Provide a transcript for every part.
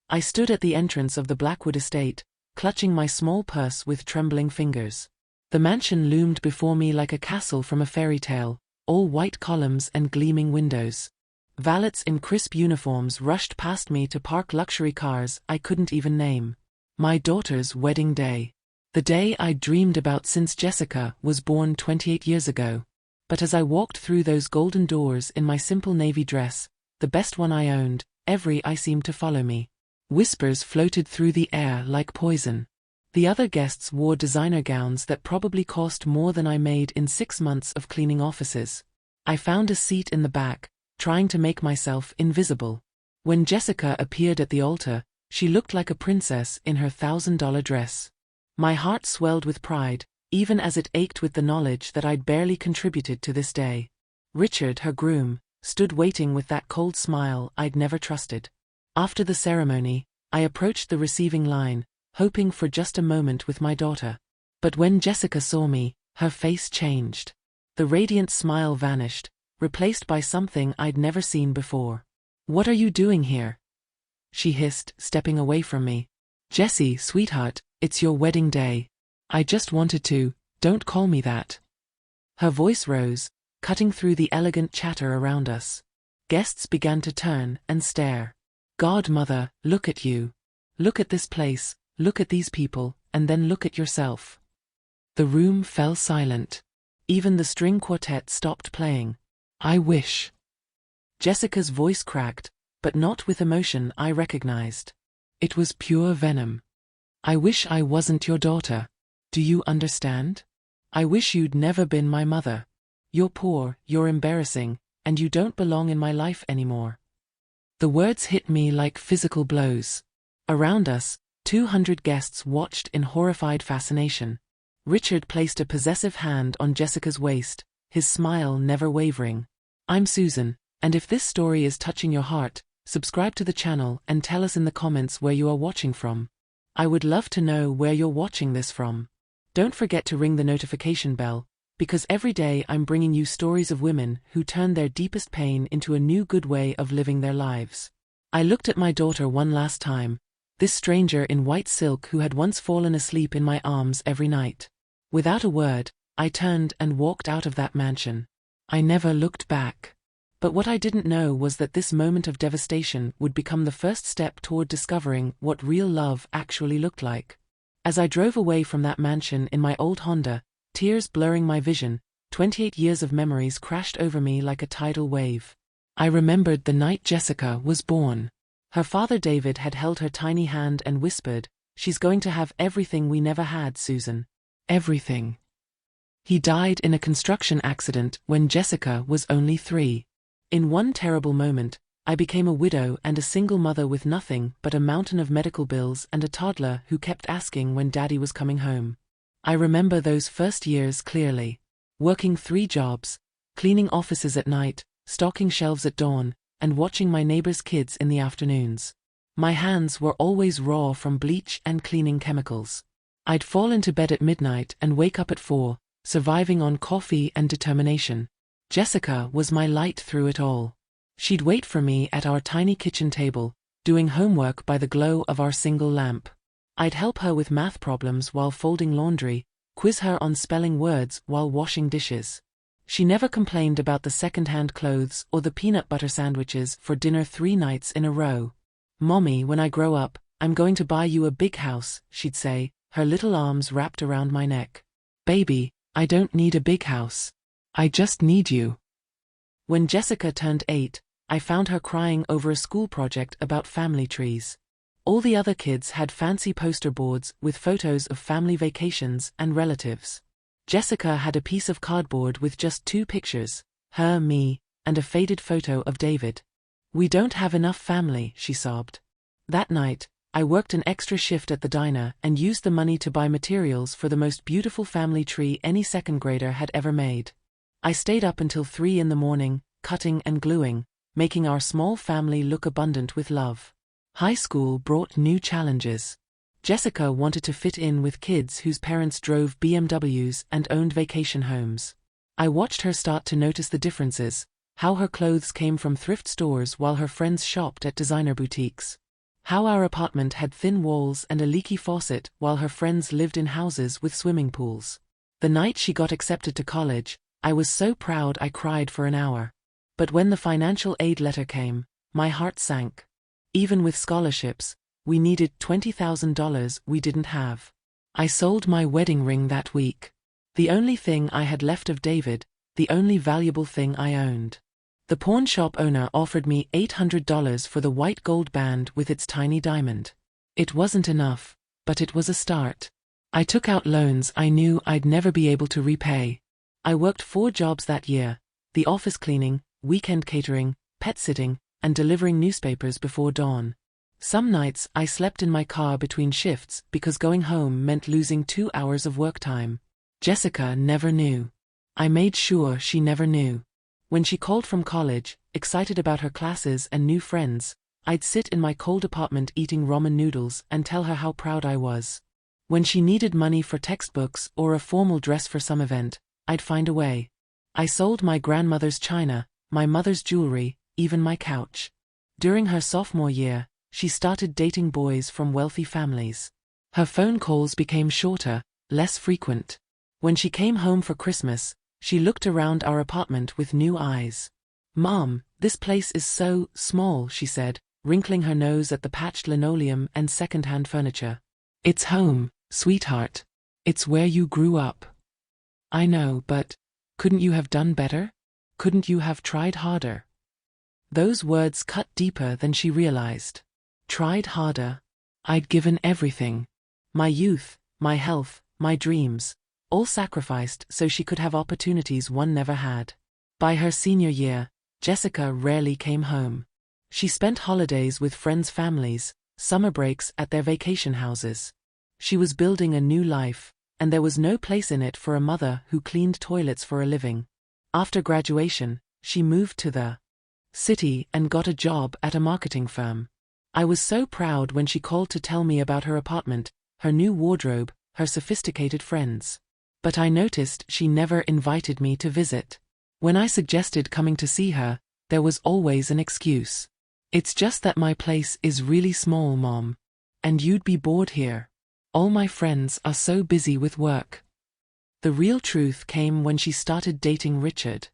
I stood at the entrance of the Blackwood estate, clutching my small purse with trembling fingers. The mansion loomed before me like a castle from a fairy tale, all white columns and gleaming windows. Valets in crisp uniforms rushed past me to park luxury cars I couldn't even name. My daughter's wedding day. The day I'd dreamed about since Jessica was born 28 years ago. But as I walked through those golden doors in my simple navy dress, the best one I owned, every eye seemed to follow me. Whispers floated through the air like poison. The other guests wore designer gowns that probably cost more than I made in 6 months of cleaning offices. I found a seat in the back, trying to make myself invisible. When Jessica appeared at the altar, she looked like a princess in her $1,000 dress. My heart swelled with pride, even as it ached with the knowledge that I'd barely contributed to this day. Richard, her groom, stood waiting with that cold smile I'd never trusted. After the ceremony, I approached the receiving line, hoping for just a moment with my daughter. But when Jessica saw me, her face changed. The radiant smile vanished, replaced by something I'd never seen before. "What are you doing here?" she hissed, stepping away from me. "Jessie, sweetheart, it's your wedding day. I just wanted to, don't call me that." Her voice rose, cutting through the elegant chatter around us. Guests began to turn and stare. "Godmother, look at you. Look at this place, look at these people, and then look at yourself." The room fell silent. Even the string quartet stopped playing. "I wish." Jessica's voice cracked, but not with emotion I recognized. It was pure venom. "I wish I wasn't your daughter. Do you understand? I wish you'd never been my mother. You're poor, you're embarrassing, and you don't belong in my life anymore." The words hit me like physical blows. Around us, 200 guests watched in horrified fascination. Richard placed a possessive hand on Jessica's waist, his smile never wavering. "I'm Susan, and if this story is touching your heart, subscribe to the channel and tell us in the comments where you are watching from. I would love to know where you're watching this from. Don't forget to ring the notification bell, because every day I'm bringing you stories of women who turn their deepest pain into a new good way of living their lives. I looked at my daughter one last time, this stranger in white silk who had once fallen asleep in my arms every night. Without a word, I turned and walked out of that mansion. I never looked back. But what I didn't know was that this moment of devastation would become the first step toward discovering what real love actually looked like. As I drove away from that mansion in my old Honda, tears blurring my vision, 28 years of memories crashed over me like a tidal wave. I remembered the night Jessica was born. Her father David had held her tiny hand and whispered, "She's going to have everything we never had, Susan. Everything." He died in a construction accident when Jessica was only 3. In one terrible moment, I became a widow and a single mother with nothing but a mountain of medical bills and a toddler who kept asking when Daddy was coming home. I remember those first years clearly. Working 3 jobs, cleaning offices at night, stocking shelves at dawn, and watching my neighbors' kids in the afternoons. My hands were always raw from bleach and cleaning chemicals. I'd fall into bed at midnight and wake up at 4, surviving on coffee and determination. Jessica was my light through it all. She'd wait for me at our tiny kitchen table, doing homework by the glow of our single lamp. I'd help her with math problems while folding laundry, quiz her on spelling words while washing dishes. She never complained about the second-hand clothes or the peanut butter sandwiches for dinner 3 nights in a row. "Mommy, when I grow up, I'm going to buy you a big house," she'd say, her little arms wrapped around my neck. "Baby, I don't need a big house. I just need you." When Jessica turned 8, I found her crying over a school project about family trees. All the other kids had fancy poster boards with photos of family vacations and relatives. Jessica had a piece of cardboard with just 2 pictures, her, me, and a faded photo of David. "We don't have enough family," she sobbed. That night, I worked an extra shift at the diner and used the money to buy materials for the most beautiful family tree any second grader had ever made. I stayed up until 3 in the morning, cutting and gluing, making our small family look abundant with love. High school brought new challenges. Jessica wanted to fit in with kids whose parents drove BMWs and owned vacation homes. I watched her start to notice the differences, how her clothes came from thrift stores while her friends shopped at designer boutiques. How our apartment had thin walls and a leaky faucet while her friends lived in houses with swimming pools. The night she got accepted to college, I was so proud I cried for an hour. But when the financial aid letter came, my heart sank. Even with scholarships, we needed $20,000 we didn't have. I sold my wedding ring that week. The only thing I had left of David, the only valuable thing I owned. The pawn shop owner offered me $800 for the white gold band with its tiny diamond. It wasn't enough, but it was a start. I took out loans I knew I'd never be able to repay. I worked 4 jobs that year: the office cleaning, weekend catering, pet sitting, and delivering newspapers before dawn. Some nights I slept in my car between shifts because going home meant losing 2 hours of work time. Jessica never knew. I made sure she never knew. When she called from college, excited about her classes and new friends, I'd sit in my cold apartment eating ramen noodles and tell her how proud I was. When she needed money for textbooks or a formal dress for some event, I'd find a way. I sold my grandmother's china, my mother's jewelry, even my couch. During her sophomore year, she started dating boys from wealthy families. Her phone calls became shorter, less frequent. When she came home for Christmas, she looked around our apartment with new eyes. "Mom, this place is so small," she said, wrinkling her nose at the patched linoleum and second-hand furniture. "It's home, sweetheart. It's where you grew up." "I know, but couldn't you have done better? Couldn't you have tried harder?" Those words cut deeper than she realized. Tried harder? I'd given everything. My youth, my health, my dreams, all sacrificed so she could have opportunities one never had. By her senior year, Jessica rarely came home. She spent holidays with friends' families, summer breaks at their vacation houses. She was building a new life, and there was no place in it for a mother who cleaned toilets for a living. After graduation, she moved to the city and got a job at a marketing firm. I was so proud when she called to tell me about her apartment, her new wardrobe, her sophisticated friends. But I noticed she never invited me to visit. When I suggested coming to see her, there was always an excuse. "It's just that my place is really small, Mom. And you'd be bored here. All my friends are so busy with work." The real truth came when she started dating Richard.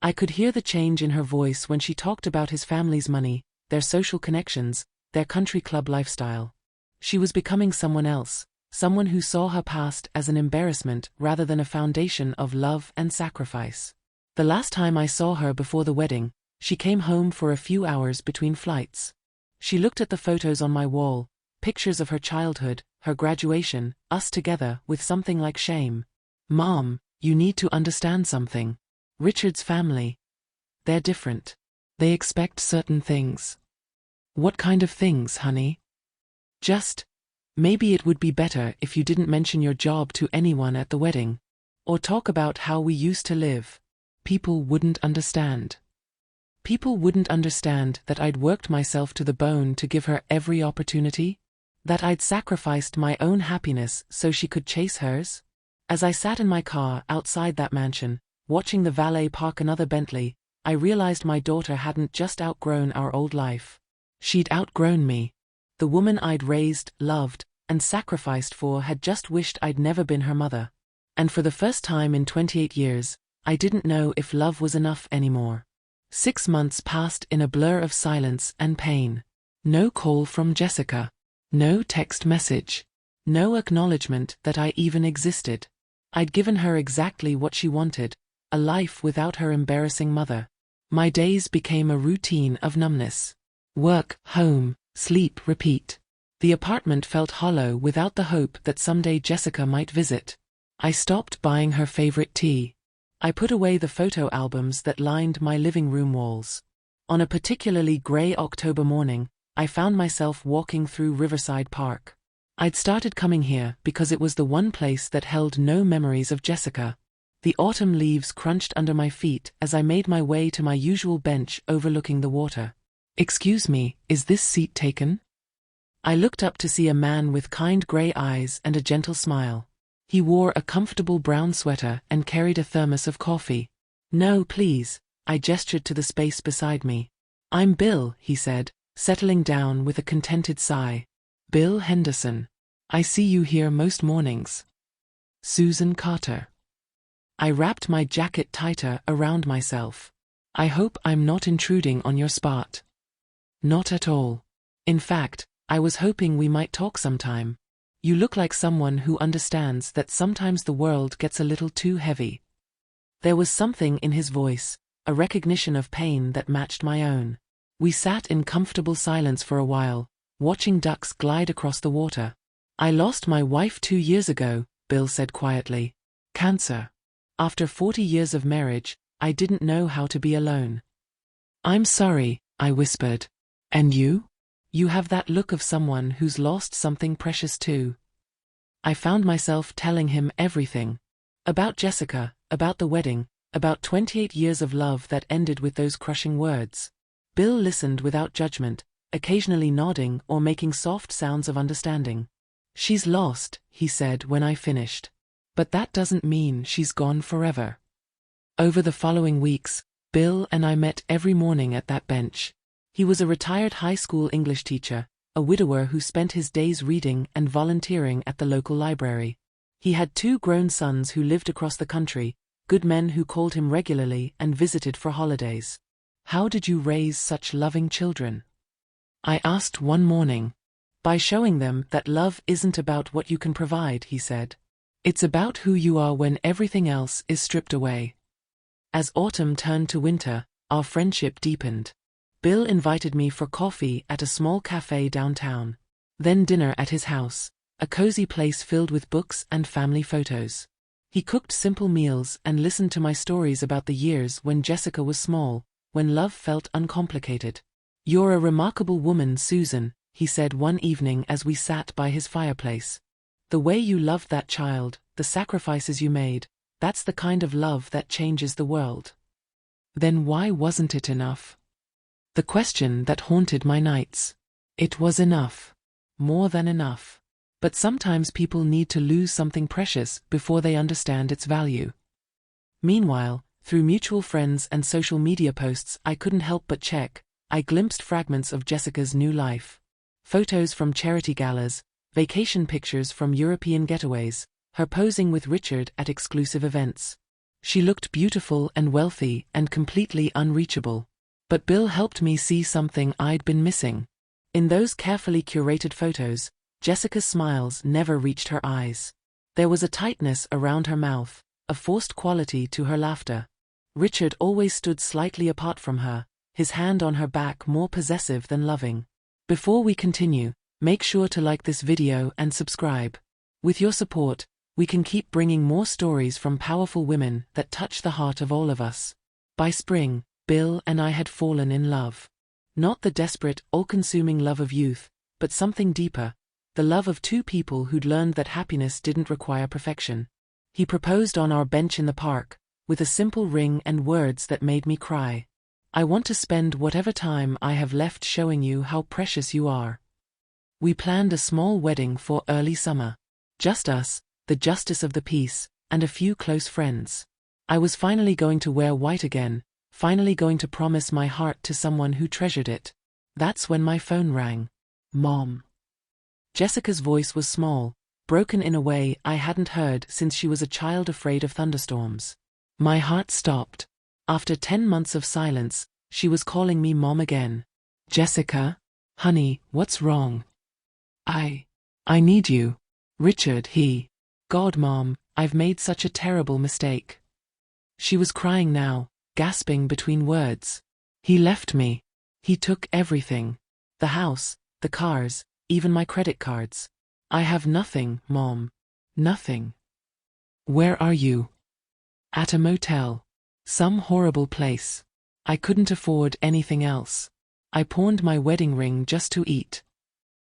I could hear the change in her voice when she talked about his family's money, their social connections, their country club lifestyle. She was becoming someone else, someone who saw her past as an embarrassment rather than a foundation of love and sacrifice. The last time I saw her before the wedding, she came home for a few hours between flights. She looked at the photos on my wall, pictures of her childhood, her graduation, us together, with something like shame. "Mom, you need to understand something. Richard's family, they're different. They expect certain things." "What kind of things, honey?" "Just, maybe it would be better if you didn't mention your job to anyone at the wedding. Or talk about how we used to live. People wouldn't understand. People wouldn't understand that I'd worked myself to the bone to give her every opportunity. That I'd sacrificed my own happiness so she could chase hers." As I sat in my car outside that mansion, watching the valet park another Bentley, I realized my daughter hadn't just outgrown our old life. She'd outgrown me. The woman I'd raised, loved, and sacrificed for had just wished I'd never been her mother. And for the first time in 28 years, I didn't know if love was enough anymore. 6 months passed in a blur of silence and pain. No call from Jessica. No text message. No acknowledgement that I even existed. I'd given her exactly what she wanted, a life without her embarrassing mother. My days became a routine of numbness. Work, home, sleep, repeat. The apartment felt hollow without the hope that someday Jessica might visit. I stopped buying her favorite tea. I put away the photo albums that lined my living room walls. On a particularly gray October morning, I found myself walking through Riverside Park. I'd started coming here because it was the one place that held no memories of Jessica. The autumn leaves crunched under my feet as I made my way to my usual bench overlooking the water. "Excuse me, is this seat taken?" I looked up to see a man with kind gray eyes and a gentle smile. He wore a comfortable brown sweater and carried a thermos of coffee. "No, please," I gestured to the space beside me. "I'm Bill," he said, settling down with a contented sigh. Bill Henderson. I see you here most mornings. Susan Carter. I wrapped my jacket tighter around myself. I hope I'm not intruding on your spot. Not at all. In fact, I was hoping we might talk sometime. You look like someone who understands that sometimes the world gets a little too heavy. There was something in his voice, a recognition of pain that matched my own. We sat in comfortable silence for a while, watching ducks glide across the water. I lost my wife 2 years ago, Bill said quietly. Cancer. After 40 years of marriage, I didn't know how to be alone. I'm sorry, I whispered. And you? You have that look of someone who's lost something precious too. I found myself telling him everything. About Jessica, about the wedding, about 28 years of love that ended with those crushing words. Bill listened without judgment, occasionally nodding or making soft sounds of understanding. She's lost, he said when I finished. But that doesn't mean she's gone forever. Over the following weeks, Bill and I met every morning at that bench. He was a retired high school English teacher, a widower who spent his days reading and volunteering at the local library. He had 2 grown sons who lived across the country, good men who called him regularly and visited for holidays. How did you raise such loving children? I asked one morning. By showing them that love isn't about what you can provide, he said. It's about who you are when everything else is stripped away. As autumn turned to winter, our friendship deepened. Bill invited me for coffee at a small cafe downtown. Then dinner at his house, a cozy place filled with books and family photos. He cooked simple meals and listened to my stories about the years when Jessica was small, when love felt uncomplicated. You're a remarkable woman, Susan, he said one evening as we sat by his fireplace. The way you loved that child, the sacrifices you made, that's the kind of love that changes the world. Then why wasn't it enough? The question that haunted my nights. It was enough. More than enough. But sometimes people need to lose something precious before they understand its value. Meanwhile, through mutual friends and social media posts I couldn't help but check, I glimpsed fragments of Jessica's new life. Photos from charity galas, vacation pictures from European getaways, her posing with Richard at exclusive events. She looked beautiful and wealthy and completely unreachable. But Bill helped me see something I'd been missing. In those carefully curated photos, Jessica's smiles never reached her eyes. There was a tightness around her mouth, a forced quality to her laughter. Richard always stood slightly apart from her, his hand on her back more possessive than loving. Before we continue, make sure to like this video and subscribe. With your support, we can keep bringing more stories from powerful women that touch the heart of all of us. By spring, Bill and I had fallen in love. Not the desperate, all-consuming love of youth, but something deeper, the love of 2 people who'd learned that happiness didn't require perfection. He proposed on our bench in the park, with a simple ring and words that made me cry. I want to spend whatever time I have left showing you how precious you are. We planned a small wedding for early summer. Just us, the justice of the peace, and a few close friends. I was finally going to wear white again, finally going to promise my heart to someone who treasured it. That's when my phone rang. Mom. Jessica's voice was small, broken in a way I hadn't heard since she was a child afraid of thunderstorms. My heart stopped. After 10 months of silence, she was calling me Mom again. Jessica? Honey, what's wrong? I need you. Richard, God, Mom, I've made such a terrible mistake. She was crying now, gasping between words. He left me. He took everything. The house, the cars, even my credit cards. I have nothing, Mom. Nothing. Where are you? At a motel. Some horrible place. I couldn't afford anything else. I pawned my wedding ring just to eat.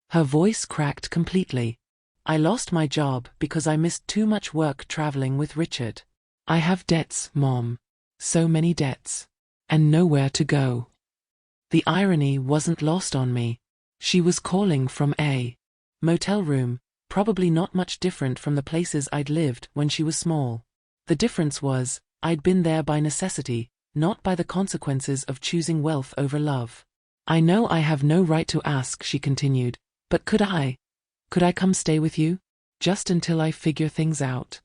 Her voice cracked completely. I lost my job because I missed too much work traveling with Richard. I have debts, Mom. So many debts. And nowhere to go. The irony wasn't lost on me. She was calling from a motel room, probably not much different from the places I'd lived when she was small. The difference was, I'd been there by necessity, not by the consequences of choosing wealth over love. I know I have no right to ask, she continued, but could I come stay with you? Just until I figure things out.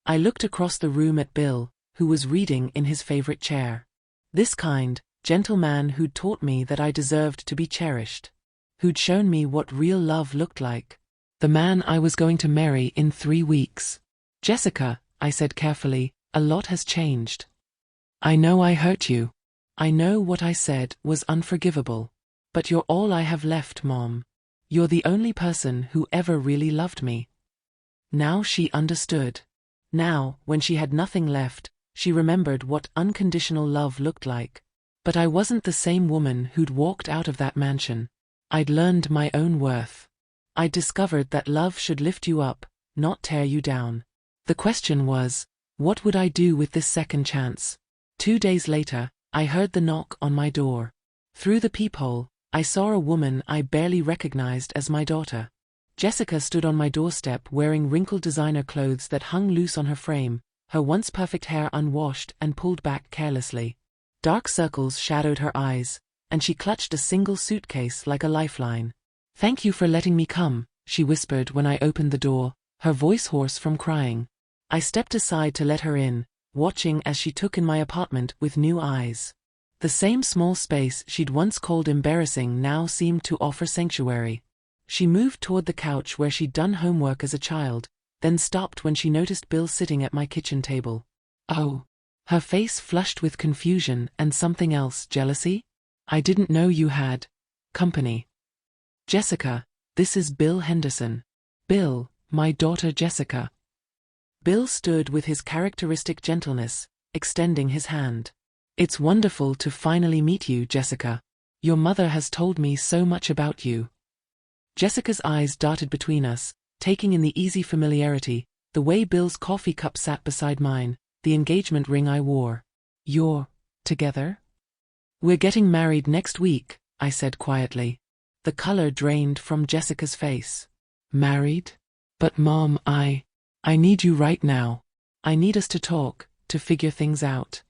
I looked across the room at Bill, who was reading in his favorite chair. This kind, gentle man who'd taught me that I deserved to be cherished. Who'd shown me what real love looked like. The man I was going to marry in 3 weeks. Jessica, I said carefully, a lot has changed. I know I hurt you. I know what I said was unforgivable. But you're all I have left, Mom. You're the only person who ever really loved me. Now she understood. Now, when she had nothing left, she remembered what unconditional love looked like. But I wasn't the same woman who'd walked out of that mansion. I'd learned my own worth. I'd discovered that love should lift you up, not tear you down. The question was, what would I do with this second chance? 2 days later, I heard the knock on my door. Through the peephole, I saw a woman I barely recognized as my daughter. Jessica stood on my doorstep wearing wrinkled designer clothes that hung loose on her frame, her once perfect hair unwashed and pulled back carelessly. Dark circles shadowed her eyes, and she clutched a single suitcase like a lifeline. "Thank you for letting me come," she whispered when I opened the door, her voice hoarse from crying. I stepped aside to let her in, watching as she took in my apartment with new eyes. The same small space she'd once called embarrassing now seemed to offer sanctuary. She moved toward the couch where she'd done homework as a child, then stopped when she noticed Bill sitting at my kitchen table. "Oh." Her face flushed with confusion and something else, jealousy? "I didn't know you had company." "Jessica, this is Bill Henderson." "Bill, my daughter Jessica." Bill stood with his characteristic gentleness, extending his hand. "It's wonderful to finally meet you, Jessica. Your mother has told me so much about you." Jessica's eyes darted between us, taking in the easy familiarity, the way Bill's coffee cup sat beside mine, the engagement ring I wore. "You're together?" "We're getting married next week," I said quietly. The color drained from Jessica's face. "Married? But Mom, I need you right now. I need us to talk, to figure things out."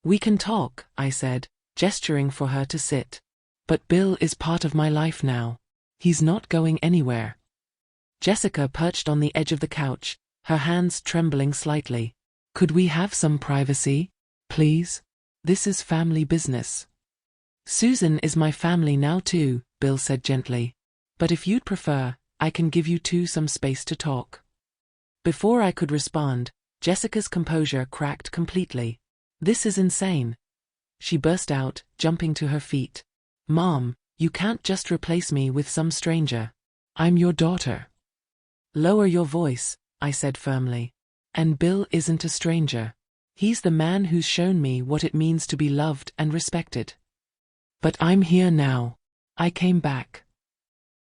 "We can talk," I said, gesturing for her to sit. "But Bill is part of my life now. He's not going anywhere." Jessica perched on the edge of the couch, her hands trembling slightly. "Could we have some privacy, please? This is family business." "Susan is my family now too," Bill said gently. "But if you'd prefer, I can give you two some space to talk." Before I could respond, Jessica's composure cracked completely. "This is insane," she burst out, jumping to her feet. "Mom, you can't just replace me with some stranger. I'm your daughter." "Lower your voice," I said firmly. "And Bill isn't a stranger. He's the man who's shown me what it means to be loved and respected. But I'm here now. I came back."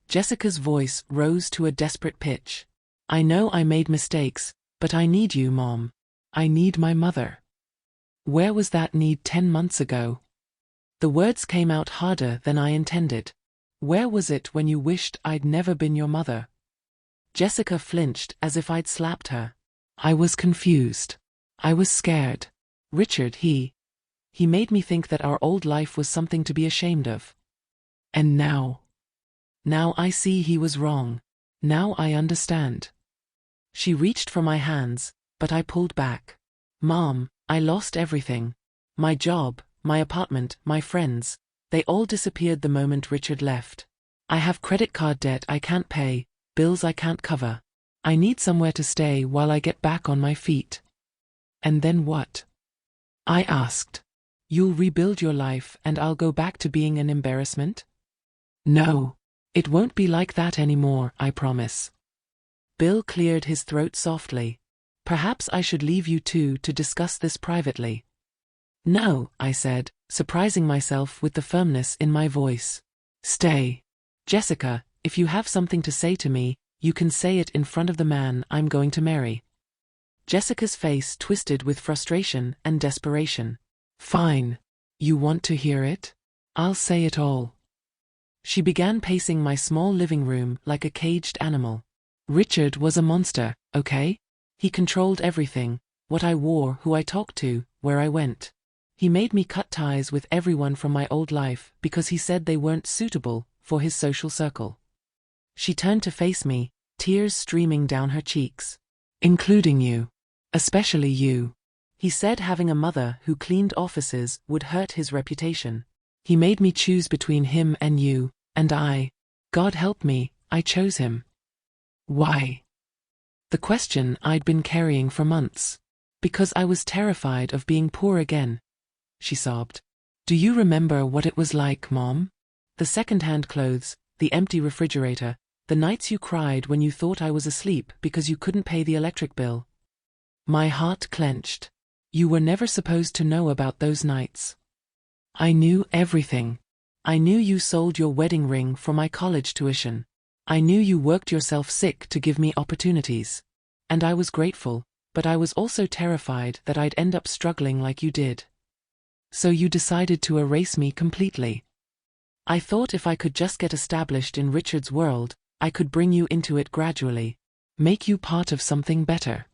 Jessica's voice rose to a desperate pitch. "I know I made mistakes, but I need you, Mom. I need my mother." Where was that need 10 months ago? The words came out harder than I intended. Where was it when you wished I'd never been your mother? Jessica flinched as if I'd slapped her. "I was confused. I was scared. Richard, he made me think that our old life was something to be ashamed of. And now I see he was wrong. Now I understand." She reached for my hands, but I pulled back. "Mom, I lost everything. My job, my apartment, my friends. They all disappeared the moment Richard left. I have credit card debt I can't pay, bills I can't cover. I need somewhere to stay while I get back on my feet." "And then what?" I asked. "You'll rebuild your life and I'll go back to being an embarrassment?" "No. It won't be like that anymore, I promise." Bill cleared his throat softly. "Perhaps I should leave you two to discuss this privately." "No," I said, surprising myself with the firmness in my voice. "Stay. Jessica, if you have something to say to me, you can say it in front of the man I'm going to marry." Jessica's face twisted with frustration and desperation. "Fine. You want to hear it? I'll say it all." She began pacing my small living room like a caged animal. "Richard was a monster, okay? He controlled everything, what I wore, who I talked to, where I went. He made me cut ties with everyone from my old life because he said they weren't suitable for his social circle. She turned to face me, tears streaming down her cheeks. Including you. Especially you. He said having a mother who cleaned offices would hurt his reputation. He made me choose between him and you, and God help me, I chose him. Why? The question I'd been carrying for months. Because I was terrified of being poor again. She sobbed. Do you remember what it was like, Mom? The second-hand clothes, the empty refrigerator, the nights you cried when you thought I was asleep because you couldn't pay the electric bill. My heart clenched. You were never supposed to know about those nights. I knew everything. I knew you sold your wedding ring for my college tuition. I knew you worked yourself sick to give me opportunities. And I was grateful, but I was also terrified that I'd end up struggling like you did. So you decided to erase me completely. I thought if I could just get established in Richard's world, I could bring you into it gradually. Make you part of something better.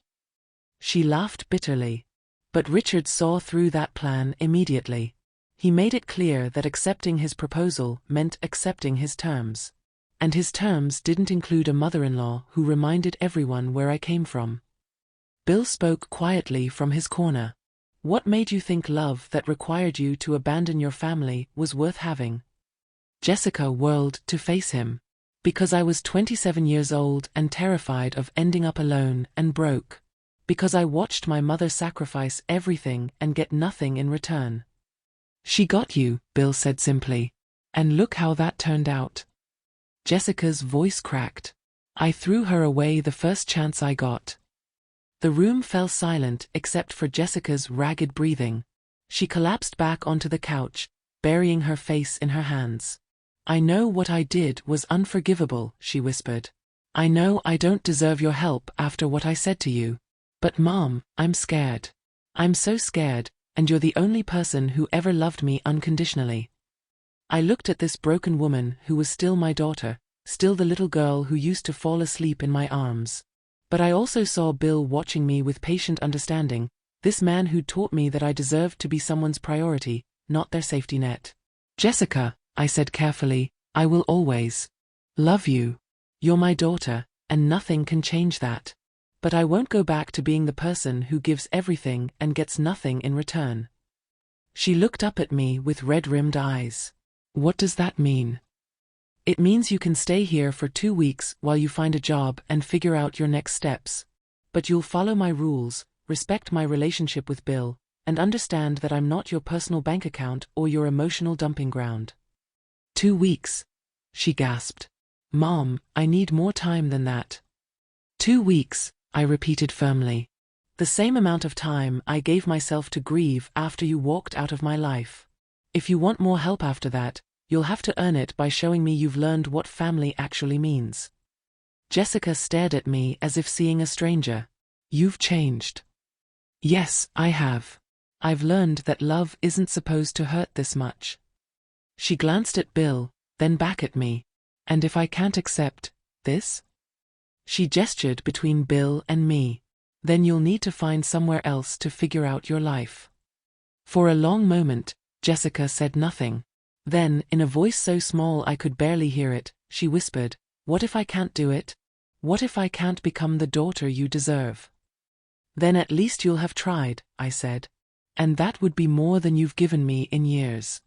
She laughed bitterly. But Richard saw through that plan immediately. He made it clear that accepting his proposal meant accepting his terms. And his terms didn't include a mother-in-law who reminded everyone where I came from. Bill spoke quietly from his corner. What made you think love that required you to abandon your family was worth having? Jessica whirled to face him. Because I was 27 years old and terrified of ending up alone and broke. Because I watched my mother sacrifice everything and get nothing in return. She got you, Bill said simply. And look how that turned out. Jessica's voice cracked. I threw her away the first chance I got. The room fell silent except for Jessica's ragged breathing. She collapsed back onto the couch, burying her face in her hands. I know what I did was unforgivable, she whispered. I know I don't deserve your help after what I said to you. But Mom, I'm scared. I'm so scared, and you're the only person who ever loved me unconditionally. I looked at this broken woman who was still my daughter, still the little girl who used to fall asleep in my arms. But I also saw Bill watching me with patient understanding, this man who taught me that I deserved to be someone's priority, not their safety net. Jessica, I said carefully, I will always love you. You're my daughter, and nothing can change that. But I won't go back to being the person who gives everything and gets nothing in return. She looked up at me with red-rimmed eyes. What does that mean? It means you can stay here for 2 weeks while you find a job and figure out your next steps. But you'll follow my rules, respect my relationship with Bill, and understand that I'm not your personal bank account or your emotional dumping ground. 2 weeks? She gasped. Mom, I need more time than that. 2 weeks, I repeated firmly. The same amount of time I gave myself to grieve after you walked out of my life. If you want more help after that, you'll have to earn it by showing me you've learned what family actually means. Jessica stared at me as if seeing a stranger. You've changed. Yes, I have. I've learned that love isn't supposed to hurt this much. She glanced at Bill, then back at me. And if I can't accept this? She gestured between Bill and me. Then you'll need to find somewhere else to figure out your life. For a long moment, Jessica said nothing. Then, in a voice so small I could barely hear it, she whispered, What if I can't do it? What if I can't become the daughter you deserve? Then at least you'll have tried, I said. And that would be more than you've given me in years.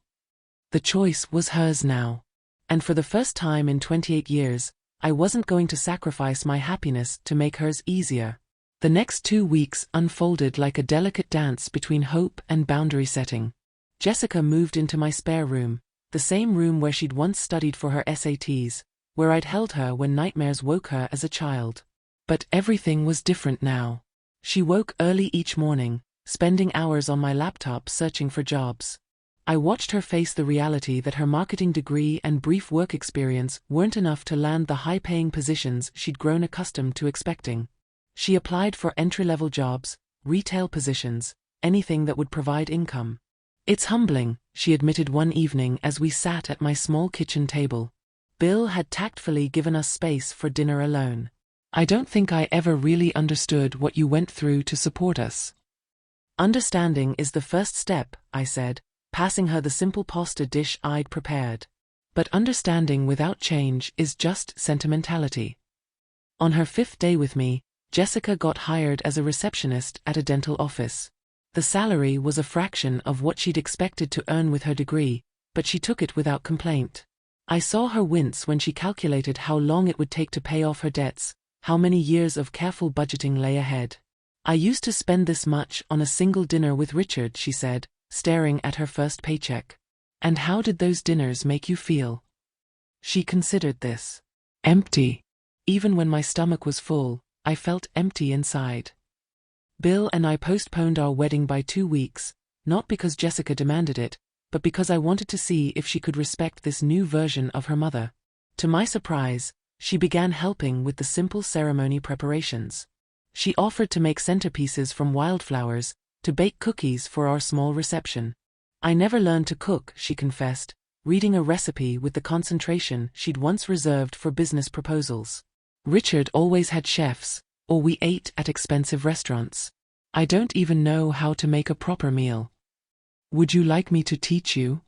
The choice was hers now. And for the first time in 28 years, I wasn't going to sacrifice my happiness to make hers easier. The next 2 weeks unfolded like a delicate dance between hope and boundary setting. Jessica moved into my spare room, the same room where she'd once studied for her SATs, where I'd held her when nightmares woke her as a child. But everything was different now. She woke early each morning, spending hours on my laptop searching for jobs. I watched her face the reality that her marketing degree and brief work experience weren't enough to land the high-paying positions she'd grown accustomed to expecting. She applied for entry-level jobs, retail positions, anything that would provide income. It's humbling, she admitted one evening as we sat at my small kitchen table. Bill had tactfully given us space for dinner alone. I don't think I ever really understood what you went through to support us. Understanding is the first step, I said, passing her the simple pasta dish I'd prepared. But understanding without change is just sentimentality. On her 5th day with me, Jessica got hired as a receptionist at a dental office. The salary was a fraction of what she'd expected to earn with her degree, but she took it without complaint. I saw her wince when she calculated how long it would take to pay off her debts, how many years of careful budgeting lay ahead. I used to spend this much on a single dinner with Richard, she said, staring at her first paycheck. And how did those dinners make you feel? She considered this. Empty. Even when my stomach was full, I felt empty inside. Bill and I postponed our wedding by 2 weeks, not because Jessica demanded it, but because I wanted to see if she could respect this new version of her mother. To my surprise, she began helping with the simple ceremony preparations. She offered to make centerpieces from wildflowers, to bake cookies for our small reception. I never learned to cook, she confessed, reading a recipe with the concentration she'd once reserved for business proposals. Richard always had chefs, or we ate at expensive restaurants. I don't even know how to make a proper meal. Would you like me to teach you?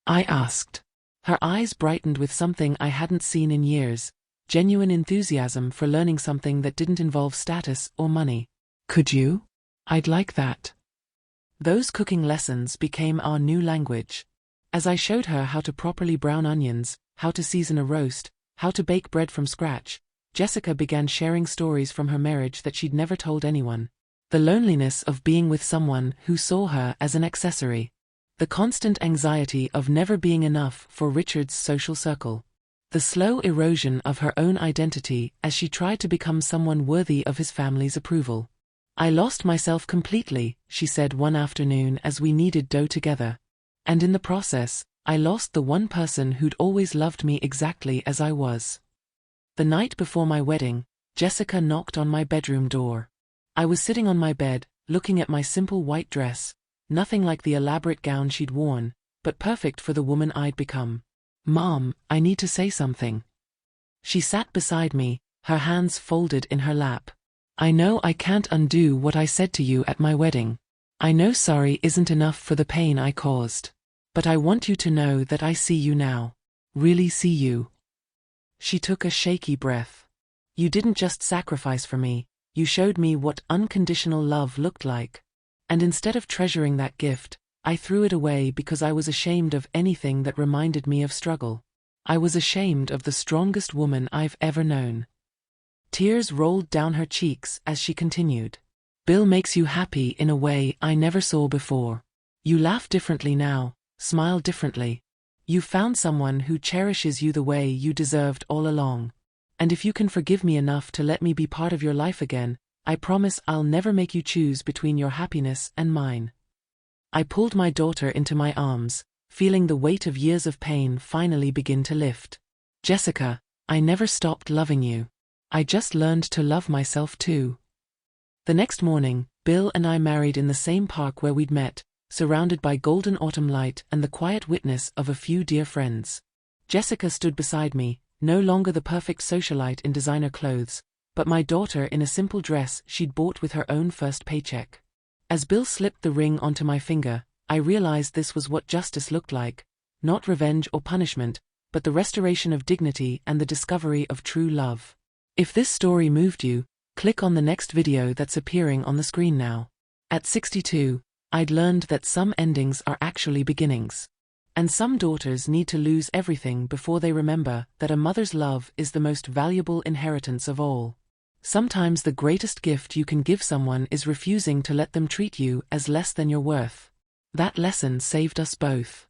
I asked. Her eyes brightened with something I hadn't seen in years, genuine enthusiasm for learning something that didn't involve status or money. Could you? I'd like that. Those cooking lessons became our new language. As I showed her how to properly brown onions, how to season a roast, how to bake bread from scratch, Jessica began sharing stories from her marriage that she'd never told anyone. The loneliness of being with someone who saw her as an accessory. The constant anxiety of never being enough for Richard's social circle. The slow erosion of her own identity as she tried to become someone worthy of his family's approval. I lost myself completely, she said one afternoon as we kneaded dough together. And in the process, I lost the one person who'd always loved me exactly as I was. The night before my wedding, Jessica knocked on my bedroom door. I was sitting on my bed, looking at my simple white dress, nothing like the elaborate gown she'd worn, but perfect for the woman I'd become. Mom, I need to say something. She sat beside me, her hands folded in her lap. I know I can't undo what I said to you at my wedding. I know sorry isn't enough for the pain I caused. But I want you to know that I see you now. Really see you. She took a shaky breath. You didn't just sacrifice for me, you showed me what unconditional love looked like. And instead of treasuring that gift, I threw it away because I was ashamed of anything that reminded me of struggle. I was ashamed of the strongest woman I've ever known. Tears rolled down her cheeks as she continued. Bill makes you happy in a way I never saw before. You laugh differently now, smile differently. You found someone who cherishes you the way you deserved all along. And if you can forgive me enough to let me be part of your life again, I promise I'll never make you choose between your happiness and mine. I pulled my daughter into my arms, feeling the weight of years of pain finally begin to lift. Jessica, I never stopped loving you. I just learned to love myself too. The next morning, Bill and I married in the same park where we'd met, surrounded by golden autumn light and the quiet witness of a few dear friends. Jessica stood beside me, no longer the perfect socialite in designer clothes, but my daughter in a simple dress she'd bought with her own first paycheck. As Bill slipped the ring onto my finger, I realized this was what justice looked like, not revenge or punishment, but the restoration of dignity and the discovery of true love. If this story moved you, click on the next video that's appearing on the screen now. At 62, I'd learned that some endings are actually beginnings. And some daughters need to lose everything before they remember that a mother's love is the most valuable inheritance of all. Sometimes the greatest gift you can give someone is refusing to let them treat you as less than your worth. That lesson saved us both.